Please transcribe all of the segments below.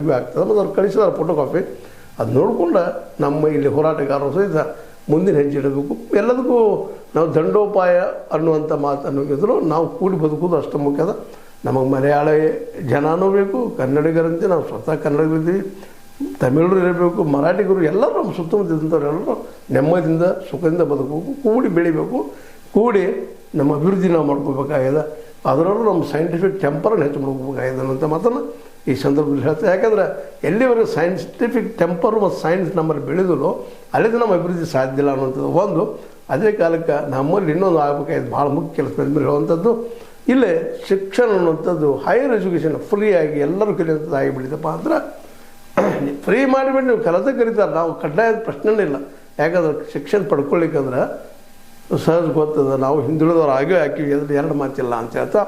Review ಆಗ್ತದೆ ಮತ್ತು ಅವ್ರು ಕಳಿಸಿದಾರೆ ಫೋಟೋ ಕಾಪಿ. ಅದು ನೋಡಿಕೊಂಡು ನಮ್ಮ ಇಲ್ಲಿ ಹೋರಾಟಗಾರರು ಸಹಿತ ಮುಂದಿನ ಹೆಜ್ಜೆ ಇಡಬೇಕು. ಎಲ್ಲದಕ್ಕೂ ನಾವು ದಂಡೋಪಾಯ ಅನ್ನುವಂಥ ಮಾತನ್ನು ನಾವು ಕೂಡಿ ಬದುಕೋದು ಅಷ್ಟು ಮುಖ್ಯದ. ನಮಗೆ ಮಲಯಾಳ ಜನನೂ ಬೇಕು, ಕನ್ನಡಿಗರಂತೆ ನಾವು ಸ್ವತಃ ಕನ್ನಡಿಗರಿದ್ದೀವಿ, ತಮಿಳರು ಇರಬೇಕು, ಮರಾಠಿಗರು ಎಲ್ಲರೂ ನಮ್ಮ ಸುತ್ತಮುತ್ತ ಇದ್ದಂಥವ್ರೆಲ್ಲರೂ ನೆಮ್ಮದಿಯಿಂದ ಸುಖದಿಂದ ಬದುಕಬೇಕು, ಕೂಡಿ ಬೆಳಿಬೇಕು, ಕೂಡಿ ನಮ್ಮ ಅಭಿವೃದ್ಧಿ ನಾವು ಮಾಡ್ಕೋಬೇಕಾಗಿದೆ. ಅದರಲ್ಲೂ ನಮ್ಮ ಸೈಂಟಿಫಿಕ್ ಟೆಂಪರನ್ನು ಹೆಚ್ಚು ಮಾಡ್ಕೋಬೇಕಾಗಿದೆ ಅನ್ನೋಂಥ ಮಾತನ್ನು ಈ ಸಂದರ್ಭದಲ್ಲಿ ಹೇಳ್ತಾರೆ. ಯಾಕಂದರೆ ಎಲ್ಲಿವರೆಗೆ ಸೈಂಟಿಫಿಕ್ ಟೆಂಪರು ಮತ್ತು ಸೈನ್ಸ್ ನಮ್ಮಲ್ಲಿ ಬೆಳೆದಲು ಅಲ್ಲಿಂದ ನಮ್ಮ ಅಭಿವೃದ್ಧಿ ಸಾಧ್ಯ ಇಲ್ಲ ಅನ್ನುವಂಥದ್ದು ಒಂದು. ಅದೇ ಕಾಲಕ್ಕೆ ನಮ್ಮಲ್ಲಿ ಇನ್ನೊಂದು ಆಗಬೇಕಾಗಿದೆ ಭಾಳ ಮುಖ್ಯ ಕೆಲಸ ಮೇಲೆ ಹೇಳುವಂಥದ್ದು, ಇಲ್ಲೇ ಶಿಕ್ಷಣ ಅನ್ನುವಂಥದ್ದು ಹೈಯರ್ ಎಜುಕೇಷನ್ ಫ್ರೀಯಾಗಿ ಎಲ್ಲರೂ ಕಲಿಯುವಂಥದ್ದು ಆಗಿಬಿಟ್ಟಿದಪ್ಪ ಅಂದ್ರೆ ಫ್ರೀ ಮಾಡಿಬಿಟ್ಟು ನೀವು ಕಲಿತ ಕರೀತಾರೆ, ನಾವು ಕಡ್ಡಾಯದ ಪ್ರಶ್ನೆನೇ ಇಲ್ಲ. ಯಾಕಂದ್ರೆ ಶಿಕ್ಷಣ ಪಡ್ಕೊಳ್ಳಿಕ್ಕಂದ್ರೆ ಸಹಜ ಗೊತ್ತದ, ನಾವು ಹಿಂದುಳಿದವ್ರು ಆಗೇ ಹಾಕಿವಿ, ಅದ್ರಲ್ಲಿ ಎರಡು ಮಾತಿಲ್ಲ ಅಂತ ಹೇಳ್ತಾ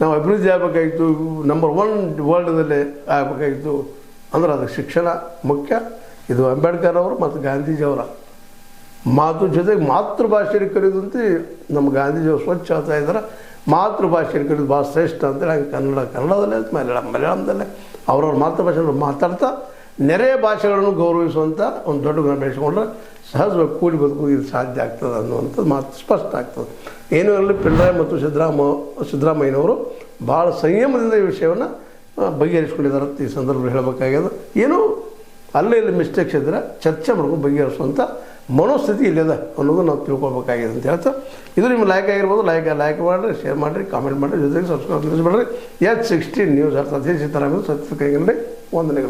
ನಾವು ಅಭಿವೃದ್ಧಿ ಆಗಬೇಕಾಗಿತ್ತು, ನಂಬರ್ 1 ವರ್ಲ್ಡ್ದಲ್ಲೇ ಆಗಬೇಕಾಗಿತ್ತು ಅಂದ್ರೆ ಅದಕ್ಕೆ ಶಿಕ್ಷಣ ಮುಖ್ಯ. ಇದು ಅಂಬೇಡ್ಕರ್ ಅವರು ಮತ್ತು ಗಾಂಧೀಜಿಯವರ ಮಾತು ಜೊತೆಗೆ ಮಾತೃಭಾಷೆಯಲ್ಲಿ ಕರೆಯುವಂತೆ ನಮ್ಮ ಗಾಂಧೀಜಿಯವರು ಸ್ವಚ್ಛ ಹೇಳ್ತಾ ಇದ್ದಾರೆ. ಮಾತೃಭಾಷೆಯಲ್ಲಿ ಕರೆಯೋದು ಭಾಳ ಶ್ರೇಷ್ಠ ಅಂತೇಳಿ ಹಂಗೆ ಕನ್ನಡದಲ್ಲೇ ಮಲಯಾಳಂದಲ್ಲೇ ಅವ್ರವ್ರ ಮಾತೃಭಾಷೆಯನ್ನು ಮಾತಾಡ್ತಾ ನೆರೆಯ ಭಾಷೆಗಳನ್ನು ಗೌರವಿಸುವಂಥ ಒಂದು ದೊಡ್ಡ ಗುಣ ಬೆಳೆಸ್ಕೊಂಡ್ರೆ ಸಹಜವಾಗಿ ಕೂಡಿ ಬದುಕು ಇದು ಸಾಧ್ಯ ಆಗ್ತದೆ ಅನ್ನುವಂಥದ್ದು ಮಾತು ಸ್ಪಷ್ಟ ಆಗ್ತದೆ. ಏನೂ ಇರಲಿ, ಪಿಣರಾಯಿ ಮತ್ತು ಸಿದ್ದರಾಮಯ್ಯನವರು ಭಾಳ ಸಂಯಮದಿಂದ ಈ ವಿಷಯವನ್ನು ಬಗೆಹರಿಸ್ಕೊಂಡಿದ್ದಾರೆ ಅಂತ ಈ ಸಂದರ್ಭದಲ್ಲಿ ಹೇಳಬೇಕಾಗ್ಯದ. ಏನೋ ಅಲ್ಲೇ ಇಲ್ಲಿ ಮಿಸ್ಟೇಕ್ಸ್ ಇದ್ದರೆ ಚರ್ಚೆ ಮಾಡ್ಕೊಂಡು ಬಗೆಹರಿಸುವಂಥ ಮನೋಸ್ಥಿತಿ ಇಲ್ಲದ ಅನ್ನೋದು ನಾವು ತಿಳ್ಕೊಬೇಕಾಗಿದೆ ಅಂತ ಹೇಳ್ತಾ, ಇದು ನಿಮ್ಮ ಲೈಕ್ ಆಗಿರ್ಬೋದು. ಲೈಕ್ ಮಾಡಿರಿ, ಶೇರ್ ಮಾಡಿರಿ, ಕಾಮೆಂಟ್ ಮಾಡಿರಿ, ಜೊತೆಗೆ ಸಬ್ಸ್ಕ್ರೈಬ್ ಮಾಡಿರಿ. H16 ನ್ಯೂಸ್ ಅರ್ಥ ಸಿದ್ದರಾಮಯ್ಯ ಸತ್ಯ ಕೈಗೊಂಡೆ ವಂದನೆಗಳು.